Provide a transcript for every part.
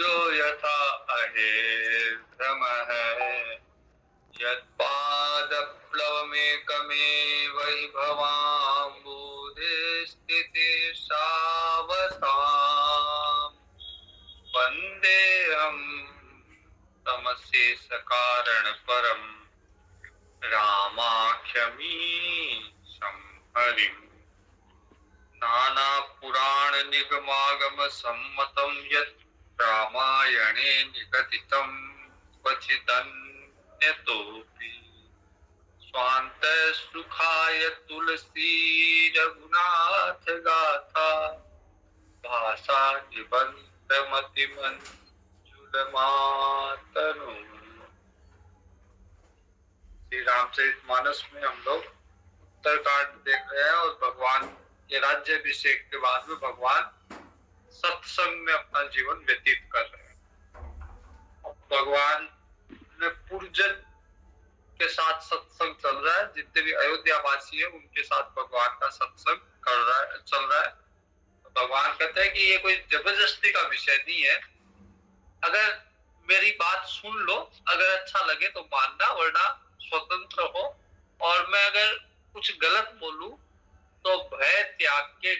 जो यथा अहे भ्रम है, यत्पादप्लवमेकमेव हि भवाम्बुधे स्थितिर्षावताम् वन्देऽहं तमशेषकारण परम् रामाख्यमीशं हरिम्। नाना पुराण निगमागम सम्मतं यत् रामायणे निगदितं क्वचिदन्यतोऽपि स्वान्त सुखाय तुलसी रघुनाथ गाथा भाषा निबंध मतिमंजुल मातनु। श्री रामचरितमानस में हम लोग उत्तरकांड देख रहे हैं और भगवान के राज्याभिषेक के बाद में भगवान सत्संग में अपना जीवन व्यतीत कर रहे हैं। भगवान ने पूर्वजन के साथ सत्संग चल रहा है, जितने भी अयोध्या वासी है उनके साथ भगवान का सत्संग चल रहा है। तो भगवान कहते हैं कि ये कोई जबरदस्ती का विषय नहीं है, अगर मेरी बात सुन लो, अगर अच्छा लगे तो मानना, वरना स्वतंत्र हो। और मैं अगर कुछ गलत बोलूं तो भय त्याग के,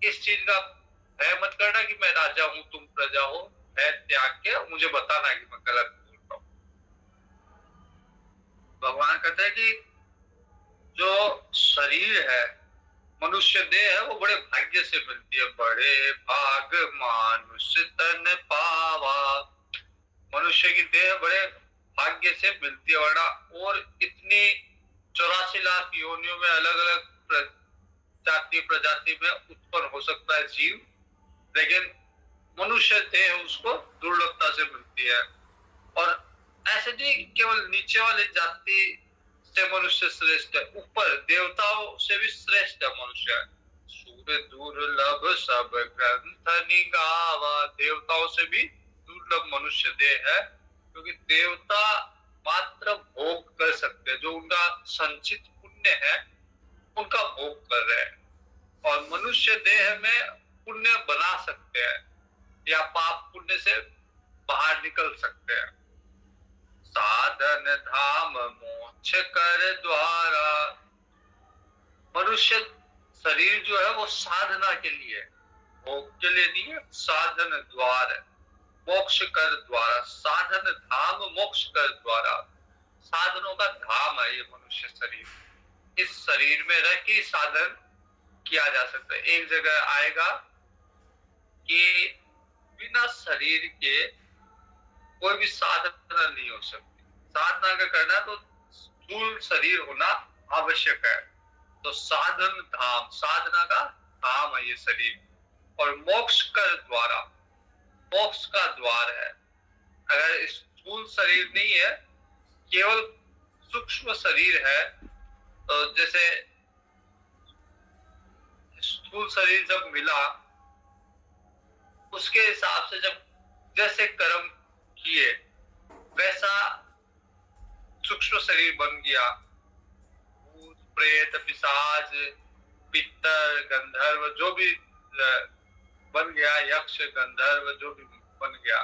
इस चीज का भय मत करना कि मैं राजा हूं तुम प्रजा हो, भय त्याग के मुझे बताना कि मैं गलत बोल रहा हूं। भगवान कहते हैं कि जो शरीर है, मनुष्य देह है, वो बड़े भाग्य से मिलती है। बड़े भाग मानुष्य तन पावा, मनुष्य की देह बड़े भाग्य से मिलती है, वरना और इतनी 84 लाख योनियों में अलग अलग जाति प्रजाति में उत्पन्न हो सकता है जीव, लेकिन मनुष्य देह उसको दुर्लभता से मिलती है। और ऐसे नहीं केवल नीचे वाली जाति से मनुष्य श्रेष्ठ है, ऊपर देवताओं से भी श्रेष्ठ है मनुष्य। सूर्य दुर्लभ सब ग्रंथ निगावा, देवताओं से भी दुर्लभ मनुष्य देह है, क्योंकि देवता मात्र भोग कर सकते हैं, जो उनका संचित पुण्य है उनका भोग कर रहे हैं, और मनुष्य देह में पुण्य बना सकते हैं या पाप पुण्य से बाहर निकल सकते हैं। साधन धाम मोक्ष कर द्वारा, मनुष्य शरीर जो है वो साधना के लिए, भोग के लिए नहीं है, साधन द्वार है, मोक्ष कर द्वारा। साधन धाम मोक्ष कर द्वारा, साधनों का धाम है ये मनुष्य शरीर। इस शरीर में रह के साधन किया जा सकता है। एक जगह आएगा कि बिना शरीर के कोई भी साधना नहीं हो सकती। साधना का करना तो स्थूल शरीर होना आवश्यक है। तो साधन धाम, साधना का धाम है ये शरीर। और मोक्ष कर द्वारा, मोक्ष का द्वार है। अगर स्थूल शरीर नहीं है, केवल सूक्ष्म शरीर है, तो जैसे स्थूल शरीर जब मिला उसके हिसाब से जब जैसे कर्म किए वैसा सूक्ष्म शरीर बन गया। भूत प्रेत पिशाच पितर गंधर्व जो भी बन गया, यक्ष गंधर्व जो भी बन गया,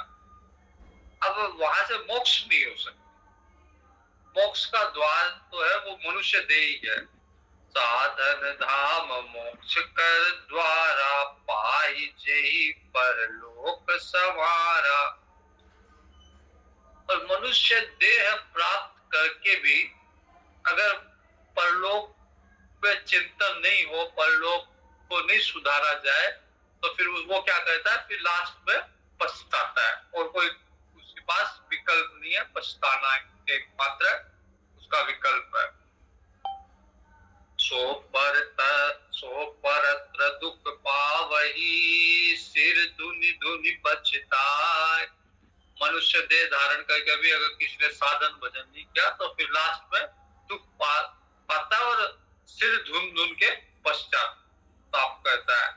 अब वहां से मोक्ष नहीं हो सकता। मोक्ष का द्वार तो है वो मनुष्य देह ही है। साधन धाम मोक्ष कर द्वारा, पाई जेहि परलोक सवारा। और मनुष्य देह प्राप्त करके भी अगर परलोक पे चिंतन नहीं हो, परलोक को नहीं सुधारा जाए, तो फिर वो क्या करता है, फिर लास्ट में पछताता है। और कोई उसके पास विकल्प नहीं है, पछताना एकमात्र उसका विकल्प है। सो परत्र दुख पावही, सिर धुनि धुनि पछताए। मनुष्य देह धारण करके भी अगर किसी ने साधन भजन नहीं किया तो फिर लास्ट में दुख पाता है और सिर धुन धुन के पश्चाताप करता है।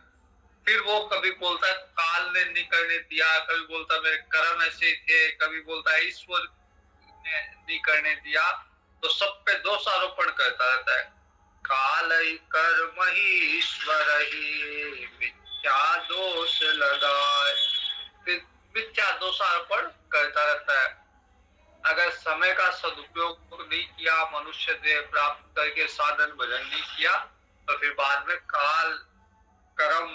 फिर वो कभी बोलता है काल ने नहीं करने दिया, कभी बोलता है मेरे कर्म ऐसे थे, कभी बोलता है ईश्वर ने नहीं करने दिया। तो सब पे दोष आरोपण करता रहता है। काल कर्म ही ईश्वर ही, मिथ्या दोष लगाए। फिर मिथ्या दोषारोपण करता रहता है। अगर समय का सदुपयोग नहीं किया, मनुष्य देह प्राप्त करके साधन भजन नहीं किया, तो फिर बाद में काल कर्म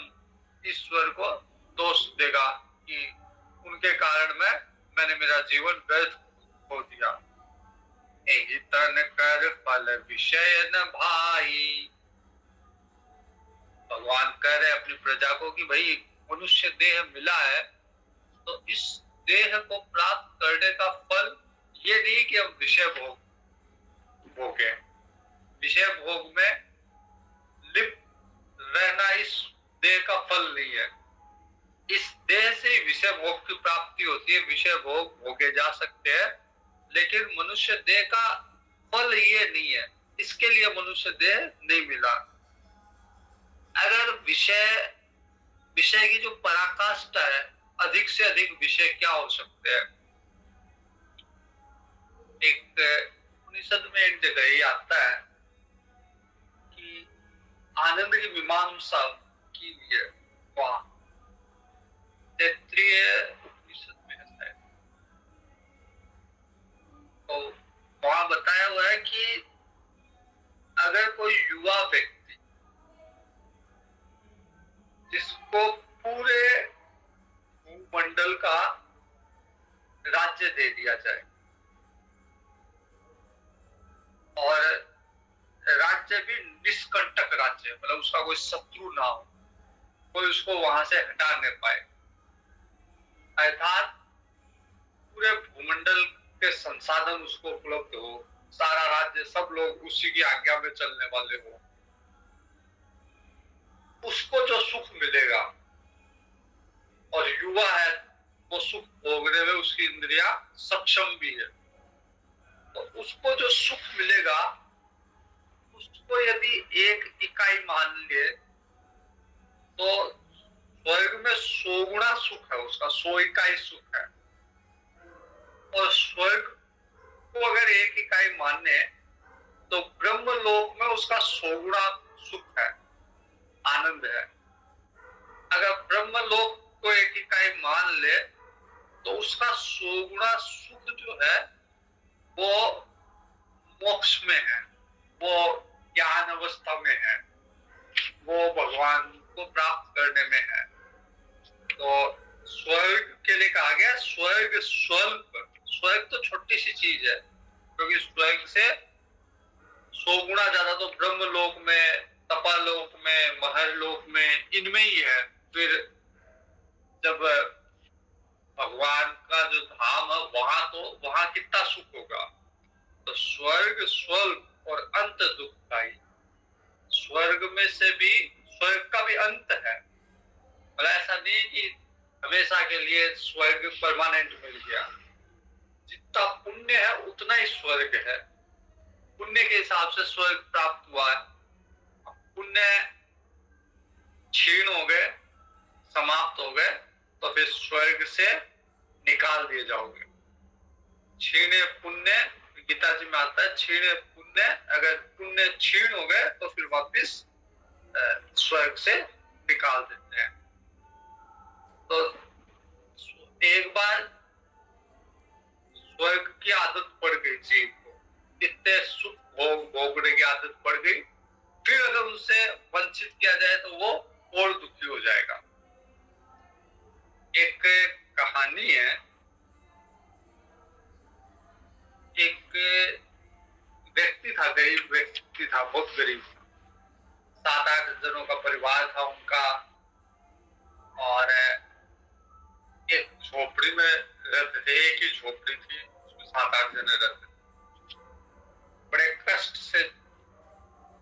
ईश्वर को दोष देगा कि उनके कारण मैंने मेरा जीवन व्यर्थ खो दिया। एहि तन कर फल विषय न भाई। भगवान कह रहे अपनी प्रजा को कि भाई मनुष्य देह मिला है, तो इस देह को प्राप्त करने का फल ये नहीं कि हम विषय भोगे। विषय भोग में लिप्त रहना इस देह का फल नहीं है। इस देह से ही विषय भोग की प्राप्ति होती है। विषय भोग भोगे जा सकते हैं, लेकिन मनुष्य देह का फल ये नहीं है। इसके लिए मनुष्य देह नहीं मिला। अगर विषय की जो पराकाष्ठा है, अधिक से अधिक विषय क्या हो सकते हैं। एक उपनिषद में एक जगह ही आता है कि आनंद की मीमांसा की लिए वहां तैत्तिरीय उपनिषद में है, तो वहां बताया हुआ है कि अगर कोई युवा व्यक्ति जिसको पूरे भूमंडल का राज्य दे दिया जाए और राज्य भी निष्कंटक राज्य, मतलब उसका कोई शत्रु ना हो, कोई उसको वहां से हटा नहीं पाए, अर्थात पूरे भूमंडल के संसाधन उसको उपलब्ध हो, सारा राज्य सब लोग उसी की आज्ञा में चलने वाले हो, उसको जो सुख मिलेगा, और युवा है वो सुख भोगने में उसकी इंद्रियां सक्षम भी है, तो उसको जो सुख मिलेगा उसको यदि एक इकाई मान ले तो स्वर्ग में 100 गुना सुख है, उसका 100 इकाई सुख है। और स्वर्ग को अगर एक इकाई माने तो ब्रह्म लोक में उसका 100 गुना सुख है, आनंद है। अगर ब्रह्म लोक को एक इकाई मान ले तो उसका 100 गुना सुख जो है वो मोक्ष में है, वो ज्ञान अवस्था में है, वो भगवान को प्राप्त करने में है। तो स्वर्ग के लिए कहा गया स्वर्ग स्वल्प। स्वर्ग तो छोटी सी चीज है, क्योंकि स्वर्ग से 100 गुना ज्यादा तो ब्रह्म लोक में, तपालोक में, महर लोक में, इनमें ही है। फिर जब भगवान का जो धाम है वहां कितना सुख होगा। तो स्वर्ग स्वल्प और अंत दुखदायी। स्वर्ग में से भी, स्वर्ग का भी अंत है, मतलब ऐसा नहीं कि हमेशा के लिए स्वर्ग परमानेंट मिल गया। जितना पुण्य है उतना ही स्वर्ग है, पुण्य के हिसाब से स्वर्ग प्राप्त हुआ है। पुण्य क्षीण हो गए, समाप्त हो गए, तो फिर स्वर्ग से निकाल दिए जाओगे। क्षीण पुण्य, गीता जी में आता है क्षीण पुण्य, अगर पुण्य क्षीण हो गए तो फिर वापिस स्वर्ग से निकाल देते हैं। तो एक बार स्वर्ग की आदत पड़ गई जीव को, इतने सुख भोगने की आदत पड़ गई, फिर अगर उनसे वंचित किया जाए तो वो और दुखी हो जाएगा। एक कहानी है, एक व्यक्ति था, गरीब व्यक्ति था, बहुत गरीब था, 7-8 जनों का परिवार था उनका, और एक झोपड़ी में रहते थे, एक ही झोपड़ी थी, उसमें 7-8 जने रहते थे। बड़े कष्ट से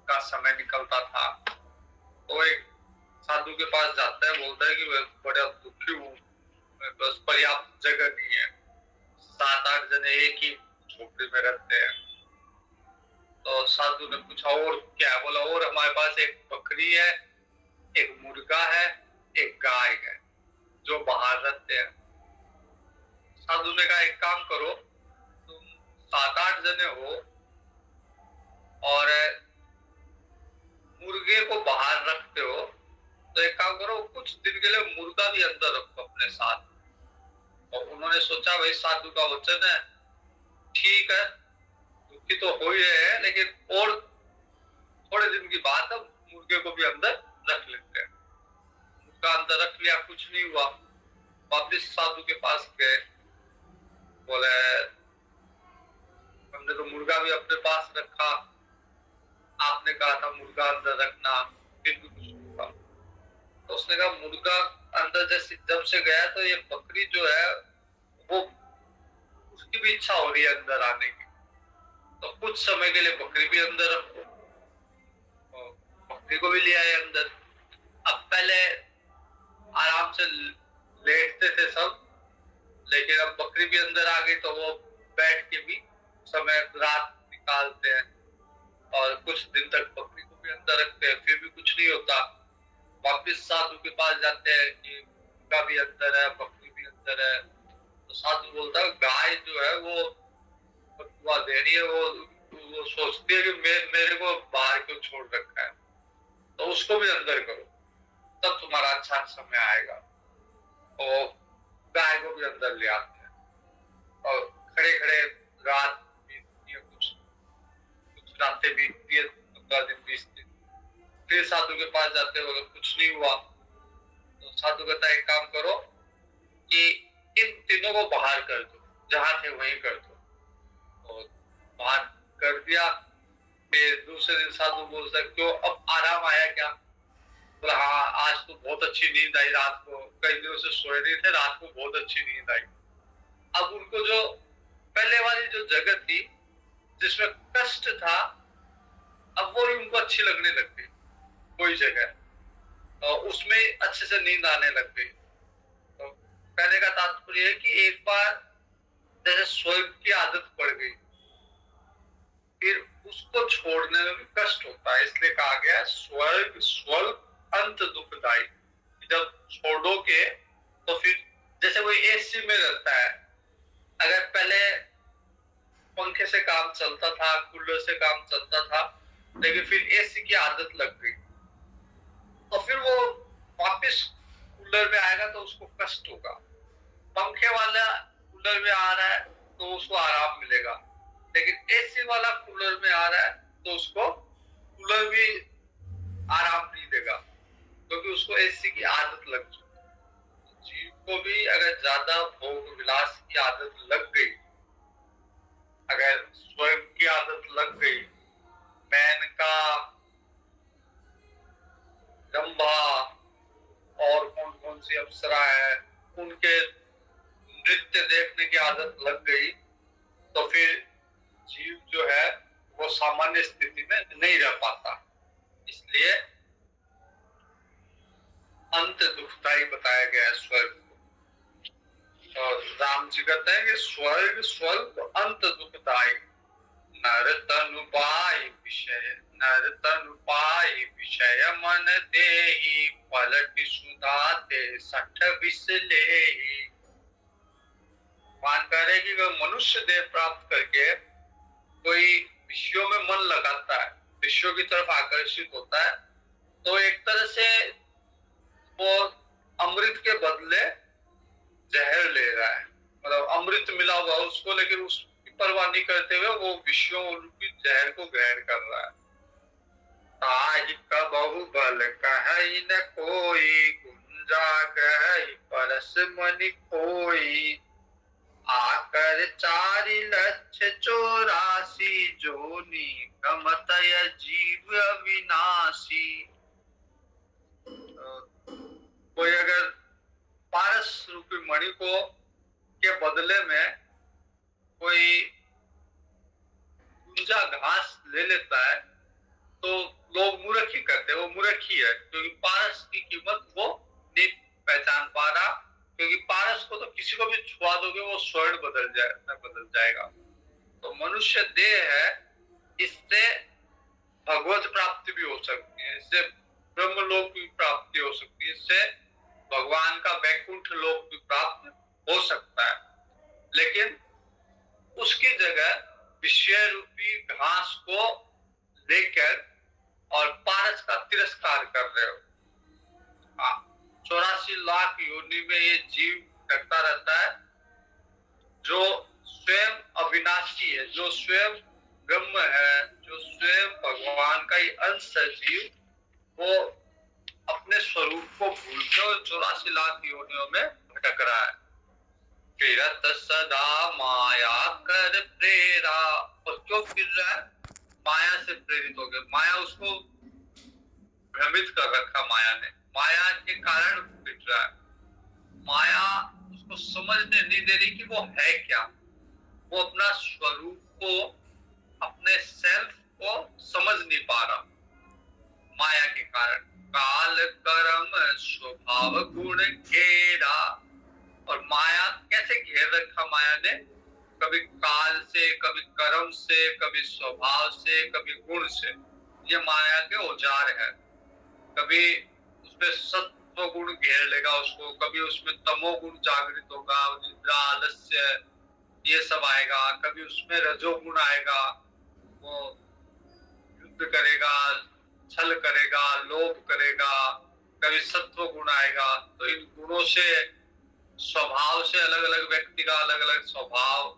का समय निकलता था। तो एक साधु के पास जाता है, बोलता है कि मैं बड़ा दुखी हूँ, बस पर्याप्त जगह नहीं है, 7-8 जने एक ही झोपड़ी में रहते हैं। तो साधु ने पूछा और क्या है? बोला और हमारे पास एक बकरी है, एक मुर्गा है, एक गाय है, जो बाहर रहते हैं। साधु ने कहा एक काम करो, तुम 7-8 जने हो और मुर्गे को बाहर रखते हो, तो एक काम करो, कुछ दिन के लिए मुर्गा भी अंदर रखो अपने साथ, और उन्होंने सोचा भाई साधु का वचन है, ठीक है, दुखी तो हो ही रहे हैं, लेकिन और थोड़े दिन की बात है, मुर्गे को भी अंदर रख लेते हैं। मुर्गा अंदर रख लिया, कुछ नहीं हुआ। वापिस साधु के पास गए, बोले हमने तो मुर्गा भी अपने पास रखा, आपने कहा था मुर्गा अंदर रखना, फिर भी कुछ नहीं हुआ। तो उसने कहा मुर्गा अंदर जैसे जब से गया तो ये बकरी जो है वो उसकी भी इच्छा हो रही है अंदर आने की, तो कुछ समय के लिए बकरी भी अंदर रखो। तो बकरी को भी ले आए अंदर। अब पहले आराम से लेटते थे सब, लेकिन अब बकरी भी अंदर आ गई तो वो बैठ के भी समय रात निकालते हैं, और कुछ दिन तक बकरी को भी अंदर रखते हैं, फिर भी कुछ नहीं होता। वापिस साधु के पास जाते हैं कि मुर्गा भी अंदर है, बकरी भी अंदर है। तो साधु बोलता है गाय जो है वो बदुआ दे रही है, वो सोचती है कि मेरे को बाहर क्यों छोड़ रखा है, तो उसको भी अंदर करो, तब तुम्हारा अच्छा समय आएगा। और गाय को भी अंदर ले आते हैं, और खड़े खड़े रात बीतती है, कुछ रातें बीतती है, 15 दिन 20 दिन। फिर साधु के पास जाते हैं, कुछ नहीं हुआ। तो साधु कहता है एक काम करो कि इन तीनों को बाहर कर दो, जहां थे वहीं कर दो। तो बाहर कर दिया। फिर दूसरे दिन साधु बोलता है क्यों अब आराम आया क्या? बोला हाँ, आज तो बहुत अच्छी नींद आई, रात को कई दिनों से सोए नहीं थे, रात को बहुत अच्छी नींद आई। अब उनको जो पहले वाली जो जगह थी जिसमें कष्ट था, अब वो उनको अच्छी लगने लग गई, कोई जगह, और उसमें अच्छे से नींद आने लग गई। तो कहने का तात्पर्य है कि एक बार जैसे स्वर्ग की आदत पड़ गई, फिर उसको छोड़ने में भी कष्ट होता है, इसलिए कहा गया स्वर्ग स्वर्ग अंत दुखदाई। जब छोड़ोगे तो फिर जैसे कोई एसी में रहता है, अगर पहले पंखे से काम चलता था, कूलर से काम चलता था, लेकिन फिर एसी की आदत लग गई, तो फिर वो वापस कूलर में आएगा तो उसको कष्ट होगा। पंखे वाला कूलर में आ रहा है तो उसको आराम मिलेगा, लेकिन एसी वाला कूलर में आ रहा है तो उसको कूलर भी आराम नहीं देगा, क्योंकि उसको एसी की आदत लग चुकी है। जीव को भी अगर ज्यादा भोग विलास की आदत लग गई, अगर स्वयं की आदत लग गई, मेनका, रंभा और कौन कौन सी अप्सरा है, उनके नृत्य देखने की आदत लग गई, तो फिर जीव जो है वो सामान्य स्थिति में नहीं रह पाता। इसलिए अंत दुखदाई बताया गया है स्वर्ग को। और राम जी कहते हैं कि स्वर्ग स्वर्ग अंत दुखदाई, नर तनु पाई विषय, नर तनु पाई विषय मन देहि, पलट सुधाते 60 विष लेहि। मान करे कि वह मनुष्य देह प्राप्त करके कोई विषयों में मन लगाता है, विषयों की तरफ आकर्षित होता है, तो एक तरह से वो अमृत के बदले जहर ले रहा है। मतलब अमृत मिला हुआ उसको, लेकिन उसकी परवाह नहीं करते हुए वो विषयों रूपी जहर को ग्रहण कर रहा है। ताहि कबहु बल कहई न कोई, गुंजा गहई परस मनि खोई, आकर 4,84,000 जोनी, कमतय जीव अविनाशी। कोई अगर पारस रूपी मणि को के बदले में कोई गुंजा घास ले लेता है तो लोग मूर्ख ही करते हैं, वो मूर्ख ही है, क्योंकि पारस की कीमत वो नहीं पहचान पा रहा, क्योंकि पारस को तो किसी को भी छुआ दोगे वो स्वर्ण बदल जाएगा। तो मनुष्य देह है, इससे भगवत प्राप्ति भी हो सकती है, इससे ब्रह्मलोक की प्राप्ति हो सकती है, इससे भगवान का वैकुंठ लोक भी प्राप्त हो सकता है। लेकिन उसकी जगह विषय रूपी घास को लेकर और पारस का तिरस्कार कर रहे हो। 84 लाख योनि में ये जीव करता रहता है, जो स्वयं अविनाशी है, जो स्वयं ब्रह्म है, जो स्वयं भगवान का ही अंश है जीव, वो अपने स्वरूप को भूलते और 84 लाख योनियों में भटक रहा है। फिरत सदा माया कर प्रेरा, और क्यों फिर रहा है? माया से प्रेरित हो गए। माया उसको भ्रमित कर रखा, माया के कारण फिर रहा है। माया उसको समझने नहीं दे रही कि वो है क्या। वो अपना स्वरूप को, अपने सेल्फ को समझ नहीं पा रहा माया के कारण। काल कर्म स्वभाव गुण घेरा, और माया कैसे घेर रखा माया ने? कभी काल से, कभी कर्म से, कभी स्वभाव से, कभी गुण से। ये माया के औजार है। कभी उसमें सत्व गुण घेर लेगा उसको, कभी उसमें तमो गुण जागृत होगा, निद्रा, आलस्य, ये सब आएगा। कभी उसमें रजोगुण आएगा, वो युद्ध करेगा, छल करेगा, लोभ करेगा। कभी सत्व गुण आएगा। तो इन गुणों से, स्वभाव से अलग अलग व्यक्ति का अलग अलग स्वभाव,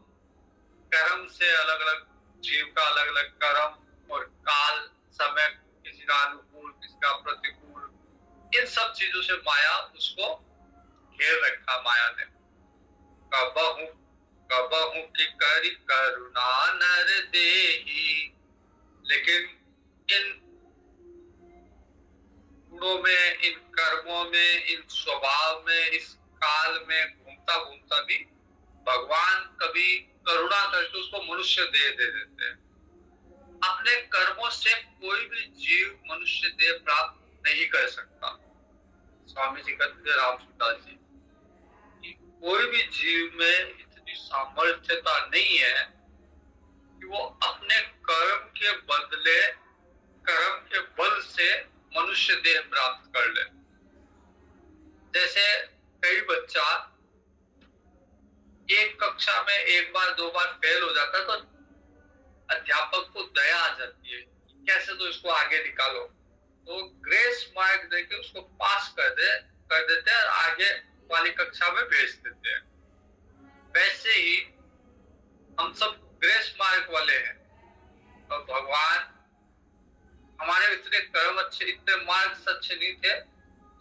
कर्म से अलग अलग जीव का अलग अलग कर्म, और काल, समय, किसी का अनुकूल, किसी का प्रतिकूल, इन सब चीजों से माया उसको घेर रखा माया ने। कबहु की करी करुणा नर देही, लेकिन इन गुणों में, इन कर्मों में, इन स्वभाव में, इस काल में घूमता घूमता भी भगवान कभी करुणा करके उसको मनुष्य देह दे देते हैं। अपने कर्मों से कोई भी जीव मनुष्य देह प्राप्त नहीं कर सकता। स्वामी जी कहते, रामसुदास जी, कोई भी जीव में इतनी सामर्थ्यता नहीं है कि वो अपने कर्म के बदले, कर्म के बल से मनुष्य देह प्राप्त कर ले। जैसे कई बच्चा एक कक्षा में एक बार दो बार फेल हो जाता है तो अध्यापक को दया आ जाती है, कैसे तो इसको आगे निकालो, तो ग्रेस मार्क देके उसको पास कर देते हैं और आगे वाली कक्षा में भेज देते हैं। वैसे ही हम सब ग्रेस मार्क वाले हैं, और भगवान, हमारे इतने कर्म अच्छे, इतने मार्क्स अच्छे नहीं थे,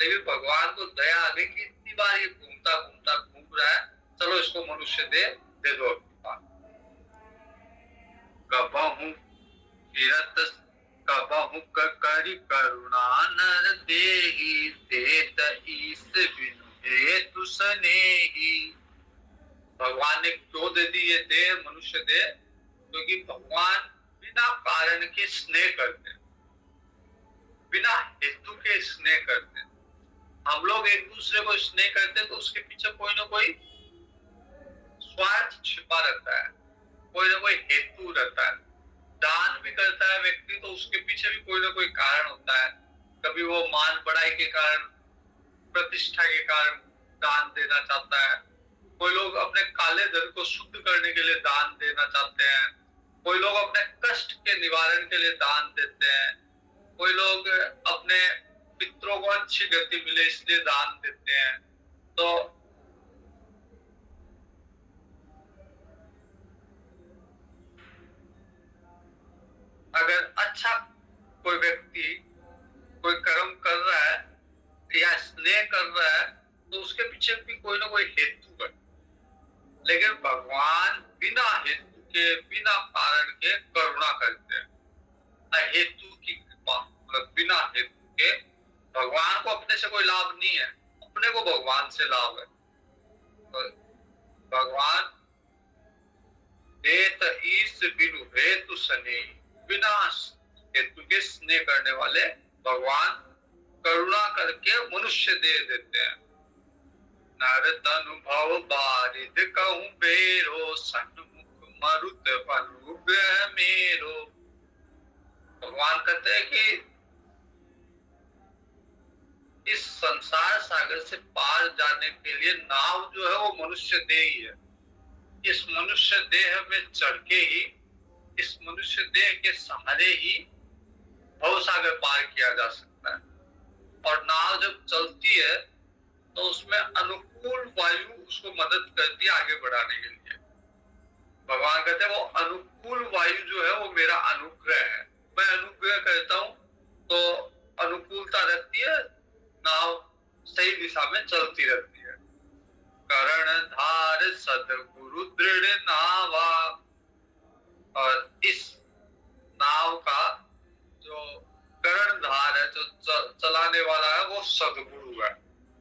लेकिन भगवान को दया आ गई कि इतनी बार ये घूमता घूमता घूम रहा है, चलो इसको मनुष्य दे दो। कबहु फिरत, कबहु करी करुणा नर देहि, देत ईस बिनु हेतु सनेहि। भगवान ने क्यों दे दी ये देह, मनुष्य देह? क्योंकि भगवान बिना कारण के स्नेह करते, बिना हेतु के स्नेह करते। हम लोग एक दूसरे को स्नेह करते हैं तो उसके पीछे कोई ना कोई स्वार्थ छिपा रहता है, कोई ना कोई हेतु रहता है। दान भी करता है व्यक्ति तो उसके पीछे भी कोई ना कोई कारण होता है। कभी वो मान बढ़ाई के कारण, प्रतिष्ठा के कारण दान देना चाहता है। कोई लोग अपने काले धन को शुद्ध करने के लिए दान देना चाहते हैं। कोई लोग अपने कष्ट के निवारण के लिए दान देते हैं। कोई लोग अपने पितरों को अच्छी गति मिले इसलिए दान देते हैं। तो अगर अच्छा कोई व्यक्ति कोई कर्म कर रहा है या स्नेह कर रहा है तो उसके पीछे भी कोई ना कोई हेतु है। लेकिन भगवान बिना हेतु के, बिना कारण के करुणा करते हैं। अहेतु की कृपा, मतलब बिना हेतु के। भगवान को अपने से कोई लाभ नहीं है, अपने को भगवान से लाभ है। तो भगवान देत ईस बिनु हेतु सने, बिना हेतु के स्नेह करने वाले भगवान करुणा करके मनुष्य दे देते हैं। नरत अनुभव बारिद कहूं बेरो, सन्मुख मरुत अनुग्रह मेरो। भगवान कहते हैं कि इस संसार सागर से पार जाने के लिए नाव जो है वो मनुष्य देह ही है। इस मनुष्य देह में चढ़ के ही, इस मनुष्य देह के सहारे ही भव सागर पार किया जा सकता है। और नाव जब चलती है तो उसमें अनुकूल वायु उसको मदद करती है आगे बढ़ाने के लिए। भगवान कहते हैं वो अनुकूल वायु जो है वो मेरा अनुग्रह है। मैं अनुग्रह करता हूँ तो अनुकूलता रहती है, नाव सही दिशा में चलती रहती है। कर्णधार सदगुरु दृढ़ नावा, और इस नाव का जो कर्णधार है, जो चलाने वाला है, वो सदगुरु है।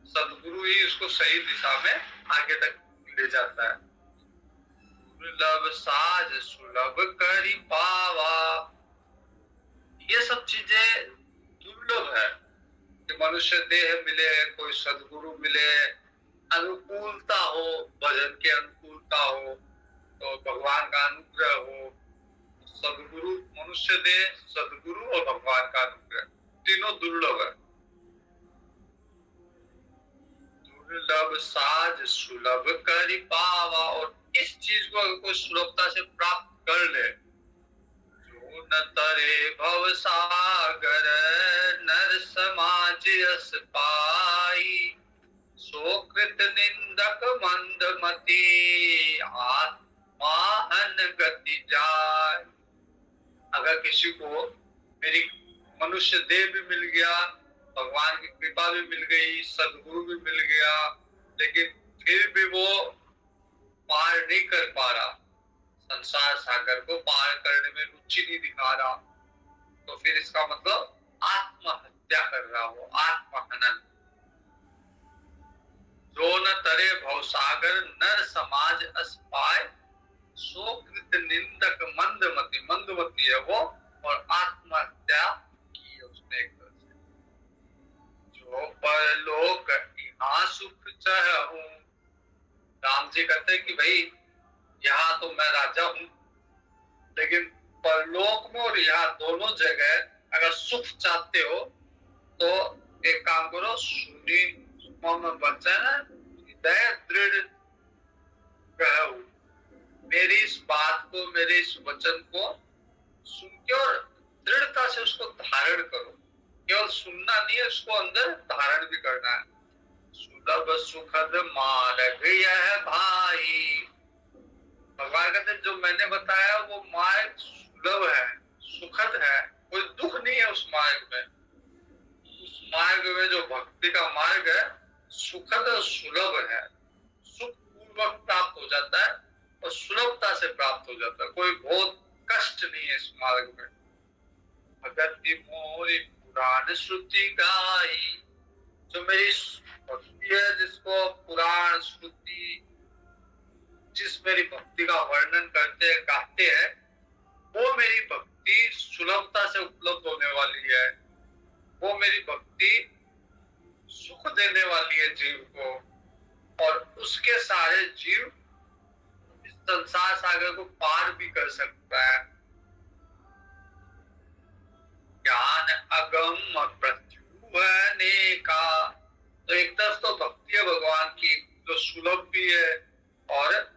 सदगुरु ही उसको सही दिशा में आगे तक ले जाता है। दुर्लभ साज सुलभ करी पावा, ये सब चीजें दुर्लभ है कि मनुष्य देह मिले, कोई सदगुरु मिले, अनुकूलता हो, भजन की अनुकूलता हो, तो भगवान का अनुग्रह हो। सदगुरु मनुष्य दे, सदगुरु और भगवान का अनुग्रह, तीनों दुर्लभ है। दुर्लभ साज सुलभ करी पावा, और इस चीज को अगर कोई सुलभता से प्राप्त कर ले, जो न तरे भव सागर नर समाज अस पाई, सो कृत निंदक मंदमती आत्माहन गति जाय। अगर किसी को मेरी मनुष्य देह भी मिल गया, भगवान की कृपा भी मिल गई, सदगुरु भी मिल गया, लेकिन फिर भी वो पार नहीं कर पा रहा, संसार सागर को पार करने में रुचि नहीं दिखा रहा, तो फिर इसका मतलब आत्महत्या कर रहा हो, आत्महनन। जो न तरे भवसागर नर समाज अस पाए, सो कृत निंदक मंदमती, मंदमती है वो, और आत्महत्या की उसने एक तरह से। जो परलोक यहाँ सुख चाहूं, राम जी कहते हैं कि भाई यहाँ तो मैं राजा हूं, लेकिन परलोक में और यहाँ दोनों जगह अगर सुख चाहते हो तो एक काम करो, सुनी मोहम्मद बच्चन हृदय दृढ़ कहो, मेरी इस बात को, मेरे इस वचन को सुन के और दृढ़ता से उसको धारण करो। केवल सुनना नहीं है, उसको अंदर धारण भी करना है। सुलभ सुखद मार्ग यह भाई, भगवान कहते जो मैंने बताया वो मार्ग सुलभ है, सुखद है, कोई दुख नहीं है उस मार्ग में। उस मार्ग में जो भक्ति का मार्ग है सुखद और सुलभ है, सुख पूर्वक प्राप्त हो जाता है और सुलभता से प्राप्त हो जाता है, कोई बहुत कष्ट नहीं है इस मार्ग में। भगति मोरी पुराण श्रुति गाई, जो मेरी भक्ति है, जिसको पुराण श्रुति जिस मेरी भक्ति का वर्णन करते हैं, गाते हैं, वो मेरी भक्ति सुलभता से उपलब्ध होने वाली है। वो मेरी भक्ति सुख देने वाली है जीव को, और उसके सारे जीव इस संसार सागर को पार भी कर सकता है। ज्ञान अगम प्रत्युहने का, तो एक तरफ तो भक्ति है भगवान की जो सुलभ भी है और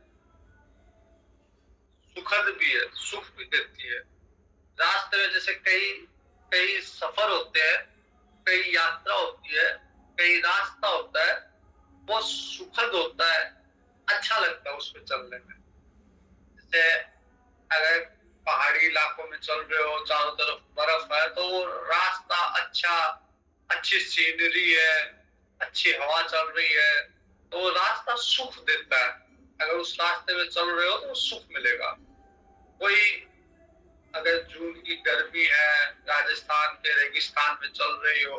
सुखद भी है, सुख भी देती है। रास्ते में जैसे कई सफर होते हैं, कई यात्रा होती है, कई रास्ता होता है, वो सुखद होता है, अच्छा लगता है उस पे चलने में। जैसे अगर पहाड़ी इलाकों में चल रहे हो, चारों तरफ बर्फ है, तो वो रास्ता अच्छा, अच्छी सीनरी है, अच्छी हवा चल रही है, तो वो रास्ता सुख देता है। अगर उस रास्ते में चल रहे हो तो सुख मिलेगा। कोई अगर जून की गर्मी है, राजस्थान के रेगिस्तान में चल रहे हो,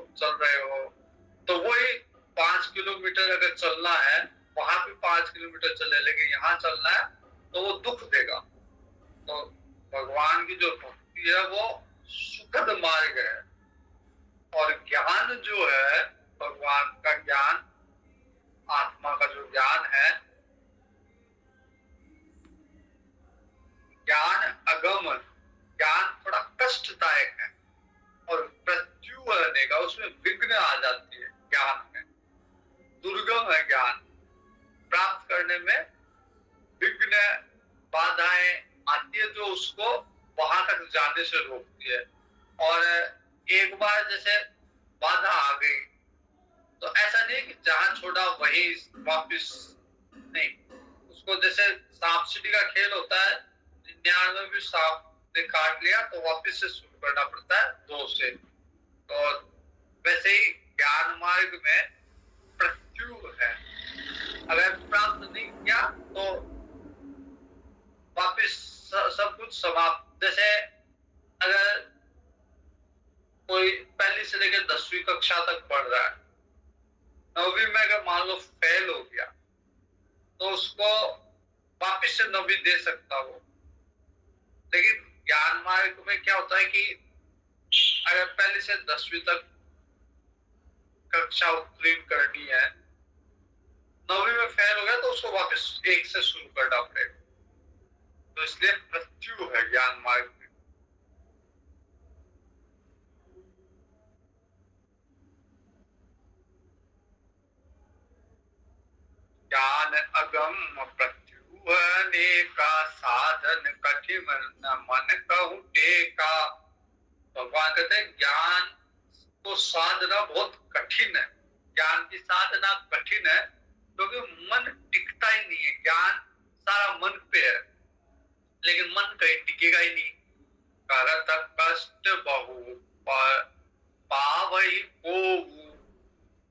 तो वही 5 किलोमीटर अगर चलना है, वहां भी 5 किलोमीटर चले, लेकिन यहाँ चलना है तो वो दुख देगा। तो भगवान की जो भक्ति है वो सुखद मार्ग है, और ज्ञान जो है, भगवान का ज्ञान, आत्मा का जो ज्ञान है, ज्ञान अगम, ज्ञान थोड़ा कष्टदायक है, और प्रत्युहने का, उसमें विघ्न आ जाती है ज्ञान में, दुर्गम है ज्ञान, प्राप्त करने में विघ्न, बाधाएं आती है जो उसको वहां तक जाने से रोकती है। और एक बार जैसे बाधा आ गई तो ऐसा नहीं कि जहां छोड़ा वहीं वापिस, नहीं, उसको जैसे सांप सीढ़ी का खेल होता है, 99 भी सांप ने काट लिया तो वापस से शुरू करना पड़ता है 2 से। तो वैसे ही ज्ञान मार्ग में मृत्यु है, अगर प्राप्त नहीं किया तो वापस सब कुछ समाप्त। जैसे अगर कोई पहली से लेकर 10वीं कक्षा तक पढ़ रहा है, 9वीं में अगर मान लो फेल हो गया तो उसको वापस से 9वीं दे सकता वो। लेकिन ज्ञान मार्ग में क्या होता है कि अगर पहली से 10वीं तक कक्षा उत्तीर्ण करनी है, 9वीं में फेल हो गया तो उसको वापस 1 से शुरू करना पड़ेगा। तो इसलिए मृत्यु है ज्ञान मार्ग में। ज्ञान अगम प्रत्यु अनेका साधन कठिन न मन कहूं टेका। भगवान कहते हैं ज्ञान को साधना बहुत कठिन है, ज्ञान की साधना कठिन है क्योंकि मन टिकता ही नहीं है। ज्ञान सारा मन पे है लेकिन मन कहीं टिकेगा ही नहीं। करत कष्ट बहु पावई को,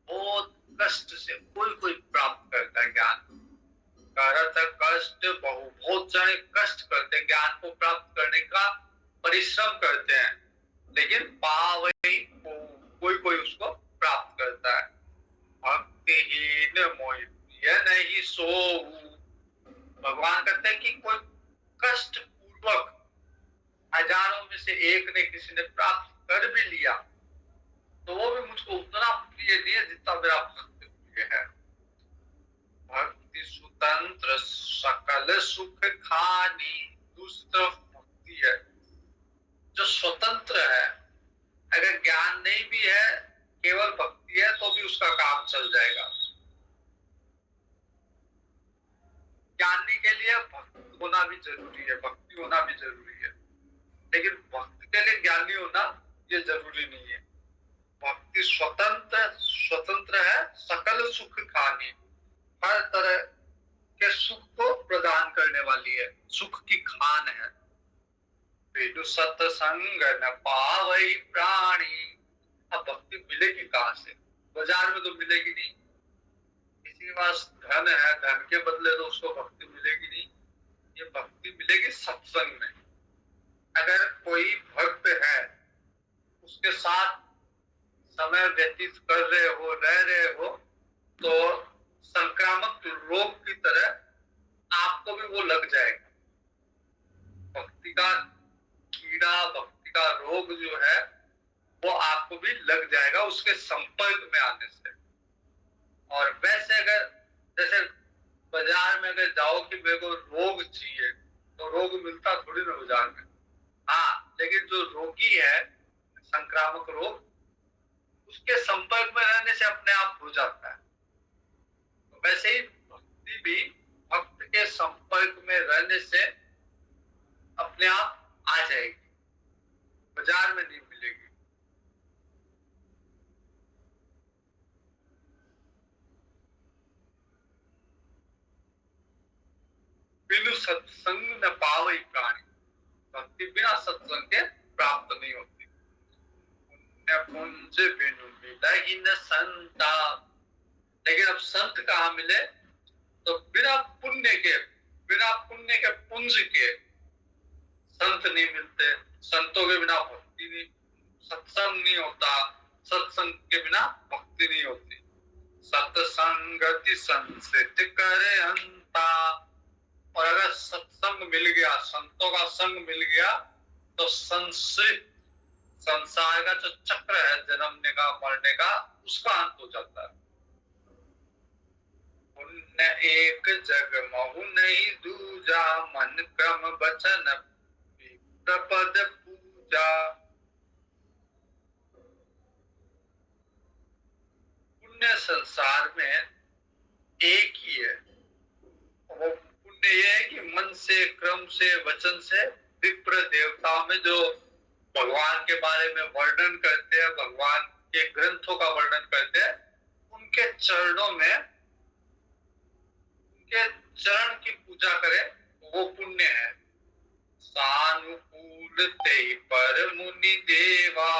बहुत कष्ट से कोई प्राप्त करता है ज्ञान। करत कष्ट बहु, बहुत सारे कष्ट करते हैं ज्ञान को प्राप्त करने का परिश्रम करते हैं, लेकिन पावई को, कोई उसको प्राप्त करता है। भक्तिहीन मोहि नहीं सोऊ। भगवान कहते हैं कि कोई कष्ट पूर्वक हजारों में से एक ने किसी ने प्राप्त कर भी लिया तो वो भी मुझको उतना प्रिय नहीं है जितना मेरा भक्त प्रिय है। भक्ति स्वतंत्र सकल सुख खानी, दूसरी तरफ भक्ति है जो स्वतंत्र है। अगर ज्ञान नहीं भी है, केवल भक्ति है तो भी उसका काम चल जाएगा। ज्ञानी के लिए भक्ति होना भी जरूरी है, भक्ति होना भी जरूरी है, लेकिन भक्ति के लिए ज्ञानी होना ये जरूरी नहीं है। भक्ति स्वतंत्र है, सकल सुख खानी, हर तरह के सुख को प्रदान करने वाली है, सुख की खान है। बिनु सत्संग न पावई प्राणी। अब भक्ति मिलेगी कहां से? बाजार में तो मिलेगी नहीं। किसी के पास धन है, धन के बदले तो उसको भक्ति मिलेगी नहीं। ये भक्ति मिलेगी सत्संग में। अगर कोई भक्त है, उसके साथ समय व्यतीत कर रहे हो, रह रहे हो, तो संक्रामक रोग की तरह आपको भी वो लग जाएगा। भक्ति का कीड़ा, भक्ति का रोग जो है वो आपको भी लग जाएगा उसके संपर्क में आने से। और वैसे अगर जैसे बाजार में अगर जाओ कि मेरे को रोग चाहिए तो रोग मिलता थोड़ी ना बाजार में। हाँ, लेकिन जो रोगी है संक्रामक रोग, उसके संपर्क में रहने से अपने आप हो जाता है। तो वैसे ही भक्ति भी भक्त के संपर्क में रहने से अपने आप आ जाएगी, बाजार में नहीं मिलेगी। बिनु सत्संग न पावई प्राणी। भक्ति बिना सत्संग के प्राप्त नहीं होती। पुण्य पुंज बिनु मिलहि न संता। लेकिन अब संत कहाँ मिले? तो बिना पुण्य के पुंज के संत नहीं मिलते। संतों के बिना भक्ति नहीं, सत्संग नहीं होता, सत्संग के बिना भक्ति नहीं होती। सत्संगति संसित करे अंता। और अगर सत्संग मिल गया, संतों का संग मिल गया, तो संसित संसार का जो चक्र है जन्मने का मरने का, उसका अंत हो जाता है। पुण्य एक जग महु नहीं दूजा, मन क्रम वचन प्रपद पूजा। पुण्य संसार में एक ही है। वो पुण्य ये है कि मन से, क्रम से, वचन से विप्र देवताओं में जो भगवान के बारे में वर्णन करते हैं, भगवान के ग्रंथों का वर्णन करते हैं, उनके चरणों में, उनके चरण की पूजा करे वो पुण्य है। सानुकूल ते पर मुनि देवा,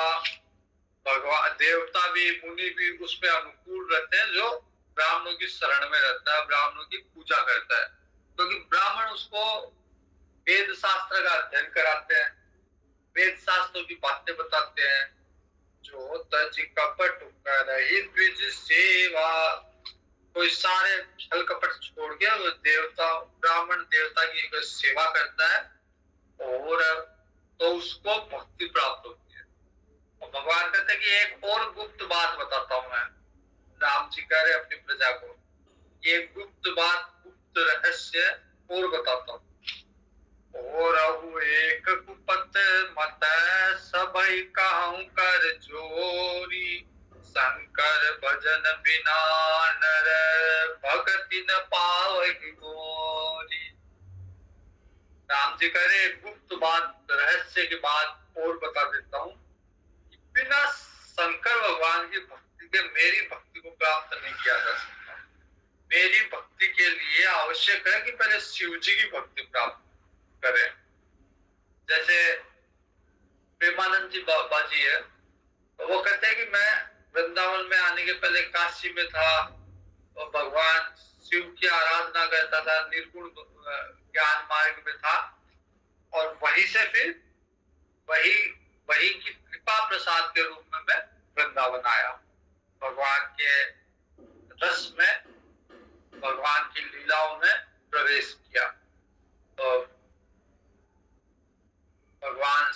भगवान देवता भी मुनि भी उस पे अनुकूल रहते हैं जो ब्राह्मणों की शरण में रहता है, ब्राह्मणों की पूजा करता है, क्योंकि ब्राह्मण उसको वेद शास्त्र का अध्ययन कराते हैं, वेद शास्त्रों की बातें बताते हैं। जो तज कपट करहि द्विज सेवा, कोई सारे छल कपट छोड़ के वो देवता ब्राह्मण देवता की सेवा करता है और तो उसको भक्ति प्राप्त होती है। और भगवान कहते हैं कि एक और गुप्त बात बताता हूं मैं, राम जी कह रहे अपनी प्रजा को, ये गुप्त बात गुप्त रहस्य और बताता हूँ। और एक कुपत मत सबई कहूं कर जोरी, शंकर भजन बिना नर भगति न पावहि मोरी। राम जी कह रहे गुप्त बात रहस्य की बात और बता देता हूँ, बिना शंकर भगवान की भक्ति के मेरी भक्ति को प्राप्त नहीं किया जा सकता। मेरी भक्ति के लिए आवश्यक है कि पहले शिव जी की भक्ति प्राप्त करें। जैसे प्रेमानंद जी बाबा जी है, तो वो कहते हैं कि मैं वृंदावन में आने के पहले काशी में था और भगवान शिव की आराधना करता था, निर्गुण ज्ञान मार्ग में था, और वहीं से फिर वही वही की कृपा प्रसाद के रूप में मैं वृंदावन आया, भगवान के रस में, भगवान की लीलाओं में प्रवेश किया। तो भगवान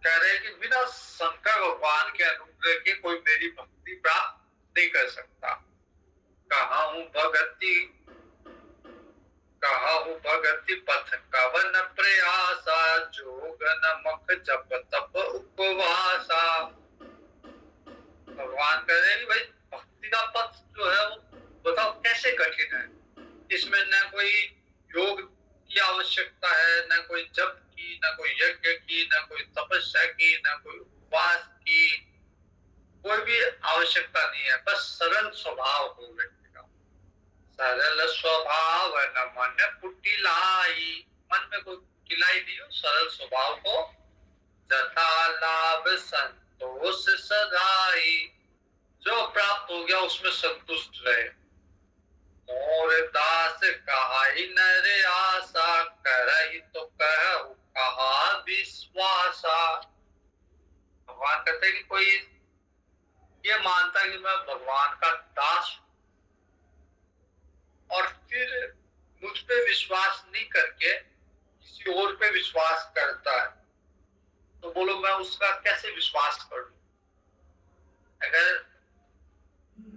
कह रहे कि बिना शंकर भगवान के अनुग्रह के कोई मेरी भक्ति प्राप्त नहीं कर सकता। कहूं भगति पथ कवन प्रयासा, जोगन मख जप तप उपवासा। भगवान कह रहे हैं भाई भक्ति का पथ जो है वो बताओ कैसे कठिन है। इसमें न कोई योग की आवश्यकता है, न कोई जप की, न कोई यज्ञ की, न कोई तपस्या की, न कोई उपवास की, कोई भी आवश्यकता नहीं है। बस सरल स्वभाव हो व्यक्ति का, सरल स्वभाव न मन कुटिलाई, मन में कोई कुटिलाई नहीं हो, सरल स्वभाव हो। जथा लाभ संतोष सदाई, जो प्राप्त हो गया उसमें संतुष्ट रहे। मोर दास कहाई नर आशा, करहि तो कहु कहा विश्वासा। भगवान कहते हैं कि कोई ये मानता है कि मैं भगवान का दास और फिर मुझ पे विश्वास नहीं करके किसी और पे विश्वास करता है, तो बोलो मैं उसका कैसे विश्वास करूं। अगर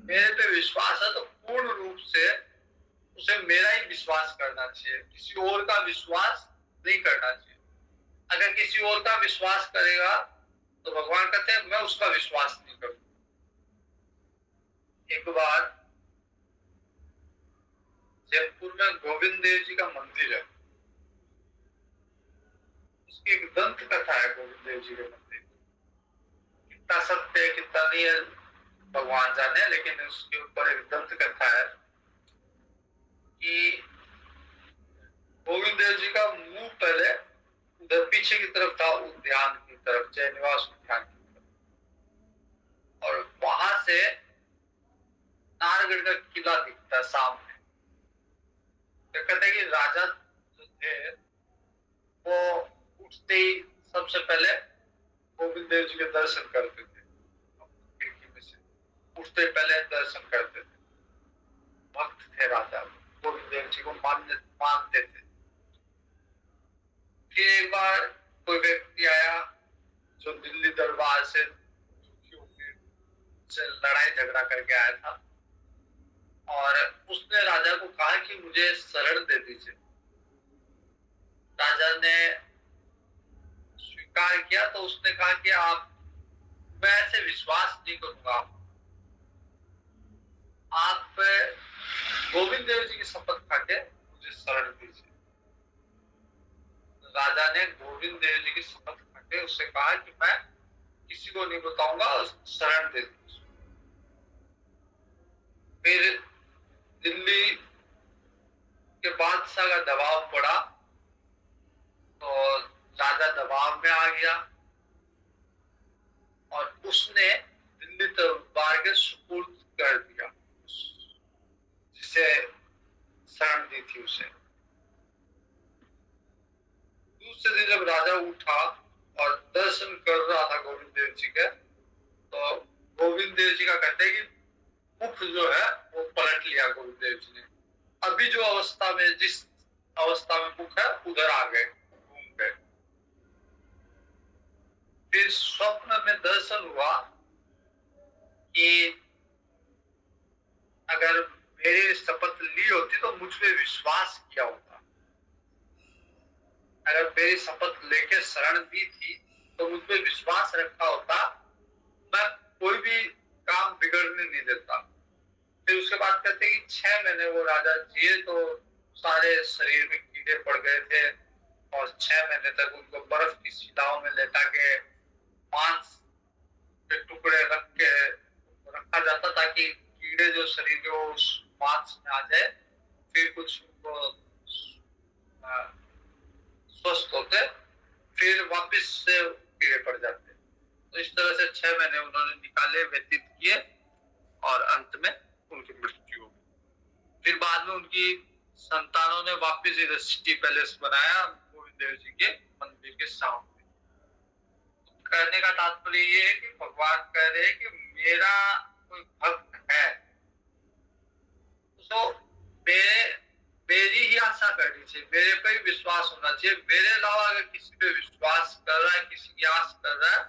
मेरे पे विश्वास है तो पूर्ण रूप से उसे मेरा ही विश्वास करना चाहिए, किसी और का विश्वास नहीं करना चाहिए। अगर किसी और का विश्वास करेगा तो भगवान कहते हैं मैं उसका विश्वास नहीं करूंगा। एक बार जयपुर में गोविंद देव जी का मंदिर है, उसकी एक दंत कथा है। गोविंद देव जी के मंदिर कितना सत्य है कितना नहीं है भगवान जाने, लेकिन उसके ऊपर एक दंत कथा है कि गोविंद देव जी का मुंह पहले उधर पीछे की तरफ था, उद्यान की तरफ, जयनिवास उद्यान की तरफ, और वहां से नारगढ़ का किला दिखता है सामने। तो कहते हैं कि राजा जो थे वो उठते ही सबसे पहले गोविंद देव जी के दर्शन करते थे, खिड़की में से उठते पहले दर्शन करते थे। भक्त थे राजा, गोविंद देव जी को मानते थे। फिर एक बार कोई व्यक्ति आया जो दिल्ली दरबार से लड़ाई झगड़ा करके आया था, और उसने राजा को कहा कि मुझे शरण दे दीजिए। राजा ने स्वीकार किया तो उसने कहा कि आप, मैं ऐसे विश्वास नहीं करूंगा, आप गोविंद देव जी की शपथ खा के मुझे शरण दीजिए। राजा ने गोविंद देव जी की शपथ खा के उससे कहा कि मैं किसी को नहीं बताऊंगा, शरण दे दीजिए। फिर दिल्ली कि बादशाह का दबाव पड़ा तो राजा दबाव में आ गया और उसने दिल्ली दरबार के सुपुर्द कर दिया जिसे शरण दी थी उसे। दूसरे दिन जब राजा उठा और दर्शन कर रहा था गोविंद देव जी के, तो गोविंद देव जी का कहते हैं कि मुख जो है वो पलट लिया गोविंद देव जी ने। अभी जो अवस्था में, जिस अवस्था में मुख है उधर आ गए, घूम गए। फिर स्वप्न में दर्शन हुआ कि अगर मेरी शपथ ली होती तो मुझ पे विश्वास किया होता, अगर मेरी शपथ लेके शरण दी थी तो मुझ पे विश्वास रखा होता, मैं कोई भी काम बिगड़ने नहीं देता। फिर उसके बाद कहते हैं कि 6 महीने वो राजा जिए तो सारे शरीर में कीड़े पड़ गए थे और 6 महीने तक उनको बर्फ की शिलाओं में लेटा के मांस के टुकड़े रख के रखा जाता ताकि कीड़े जो शरीर के उस मांस में आ जाए, फिर कुछ उनको स्वस्थ होते, फिर वापस से कीड़े पड़ जाते। तो इस तरह से 6 महीने उन्होंने निकाले, व्यतीत किए और अंत में उनकी मृत्यु हो गई। फिर बाद में उनकी संतानों ने वापस इधर सिटी पैलेस बनाया गोविंद देव जी के मंदिर के सामने। तो कहने का तात्पर्य ये है कि भगवान कह रहे हैं कि मेरा कोई भक्त है तो मेरी ही आशा करनी चाहिए, मेरे पे ही विश्वास होना चाहिए। मेरे अलावा अगर किसी पे विश्वास कर रहा है, किसी की आस कर रहा है,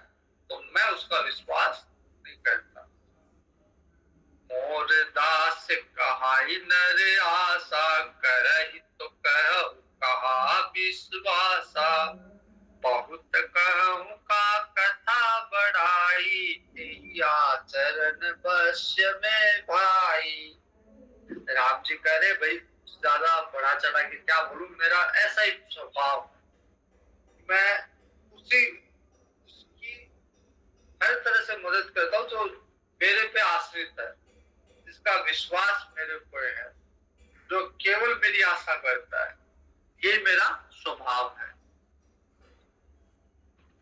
तो मैं उसका विश्वास नहीं करता। मोर दास कहाई नर आशा करहि तो कहु कहा विश्वासा, बहुत कहूं का कथा बढ़ाई, तेहि आचरण वश्य में भाई। राम जी कह रहे भाई ज्यादा बढ़ा चढ़ा के क्या बोलूं, मेरा ऐसा ही स्वभाव, मैं उसकी हर तरह से मदद करता हूँ जो मेरे पे आश्रित है, जिसका विश्वास मेरे ऊपर है, जो केवल मेरी आशा करता है, ये मेरा स्वभाव है।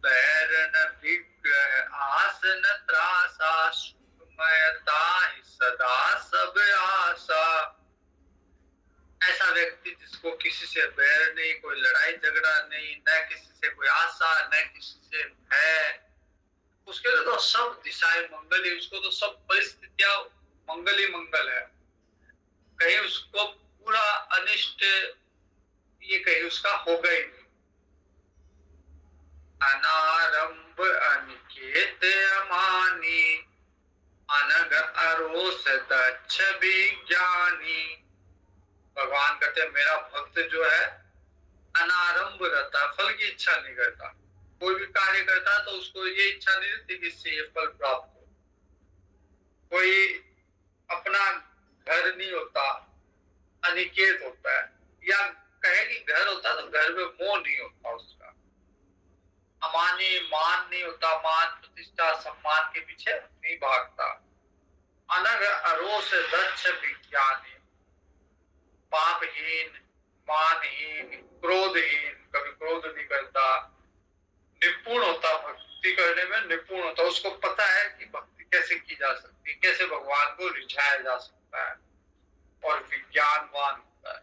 बैरन विग्रह आसन त्रासा, सुखमयता ही सदा सब आशा। ऐसा व्यक्ति जिसको किसी से बैर नहीं, कोई लड़ाई झगड़ा नहीं, न किसी से कोई आशा, न किसी से भय, उसके लिए तो सब दिशाएं मंगल ही, उसको तो सब परिस्थितियां मंगल ही मंगल है। कहीं उसको पूरा अनिष्ट ये कहीं उसका होगा ही नहीं। अनारंभ अनिकेत अमानी, अनग अरोस दक्ष विज्ञानी। भगवान कहते हैं मेरा भक्त जो है अनारंभ रहता है, फल की इच्छा नहीं करता। कोई भी कार्य करता है तो उसको ये इच्छा नहीं रहती कि इससे ये फल प्राप्त हो। कोई अपना घर नहीं होता, अनिकेत होता है, या कहे कि घर होता तो घर में मोह नहीं होता उसका। अमानी मान नहीं होता, मान प्रतिष्ठा सम्मान के पीछे नहीं भागता। अनग अरोस दक्ष विज्ञानी, पापहीन, मानहीन, क्रोधहीन, कभी क्रोध नहीं करता, निपुण होता, भक्ति करने में निपुण होता, उसको पता है कि भक्ति कैसे की जा सकती है, कैसे भगवान को रिझाया जा सकता है, और विज्ञानवान होता है,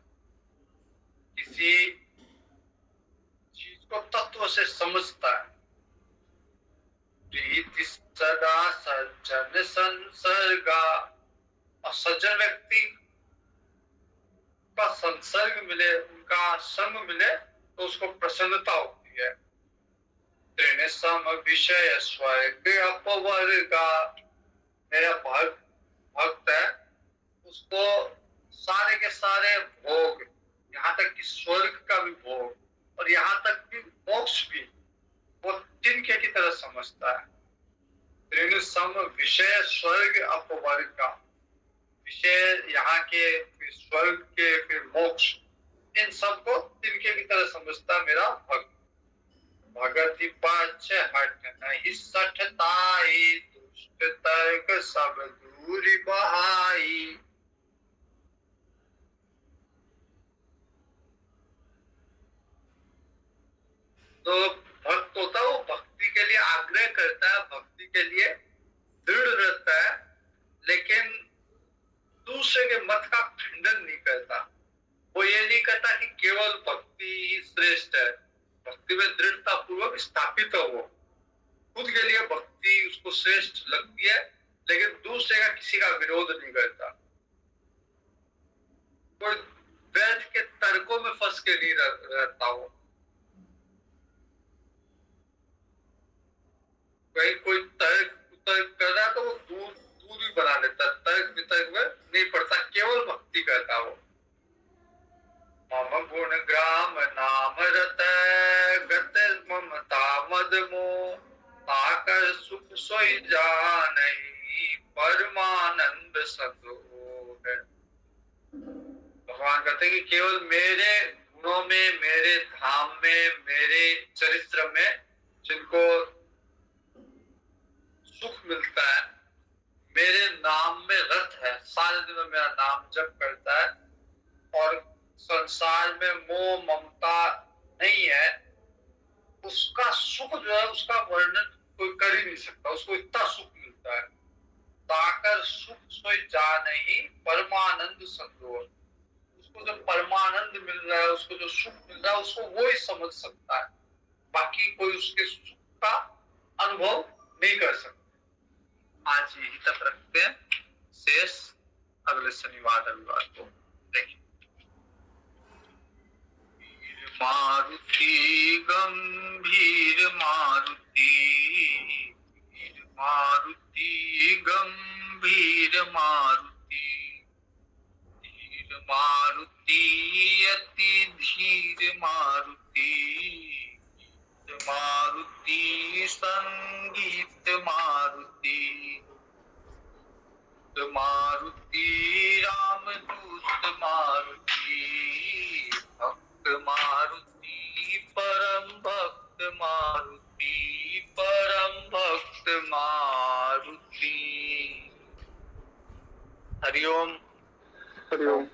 किसी चीज को तत्व से समझता है। प्रीति सदा सज्जन संसर्गा, और सज्जन व्यक्ति का संसर्ग मिले, उनका संग मिले तो उसको प्रसन्नता होती है। तृण सम विषय स्वर्ग अपवर्गा, मेरा भक्त है, उसको सारे के सारे भोग, यहाँ तक कि स्वर्ग का भी भोग और यहाँ तक कि मोक्ष भी, वो तिनके की तरह समझता है। तृण सम विषय स्वर्ग अपवर्गा, विषय यहाँ के, फिर स्वर्ग के, फिर मोक्ष, इन सबको तिनके की तरह समझता मेरा भक्त। भगति पक्ष हट नहीं सठताई, दुष्ट तर्क सब दूरी बहाई। तो भक्त होता है वो भक्ति के लिए आग्रह करता है, भक्ति के लिए दृढ़ रहता है, लेकिन दूसरे के मत का खंडन नहीं करता। वो ये नहीं कहता कि केवल भक्ति ही श्रेष्ठ है, भक्ति में दृढ़ता पूर्वक स्थापित हो, वो खुद के लिए भक्ति उसको श्रेष्ठ लगती है, लेकिन दूसरे का किसी का विरोध नहीं करता। कोई वैध के तर्कों में फंस के नहीं रहता वो। कहीं कोई तर्क कर रहा तो वो दूरी बना लेता, तर्क वितर्क में नहीं पड़ता, केवल भक्ति करता वो। मम गुण ग्राम नाम रत गत ममता मद मोह, पाकर सुख सोई जानहि परमानंद संतोष। भगवान कहते हैं कि केवल मेरे गुणों में, मेरे धाम में, मेरे चरित्र में जिनको सुख मिलता है, मेरे नाम में रत है, सारे दिन में मेरा नाम जप करता है और संसार में मोह ममता नहीं है, उसका सुख जो है उसका वर्णन कोई कर ही नहीं सकता। उसको इतना सुख मिलता है। ताकर सुख सोई जानहि परमानंद संतोष। उसको जो परमानंद मिल रहा है, उसको जो सुख मिल रहा है, उसको वो ही समझ सकता है, बाकी कोई उसके सुख का अनुभव नहीं कर सकता। आज यही तक रखते हैं, शेष अगले शनिवार रविवार को देखिए। मारुति गंभीर मारुति, मारुति गंभीर मारुति, धीर मारुति अति धीर मारुति, मारुति संगीत मारुति, मारुति रामदूत मारुति, भक्त मारुति परम भक्त मारुति, परम भक्त मारुति। हरिओम। हरिओम।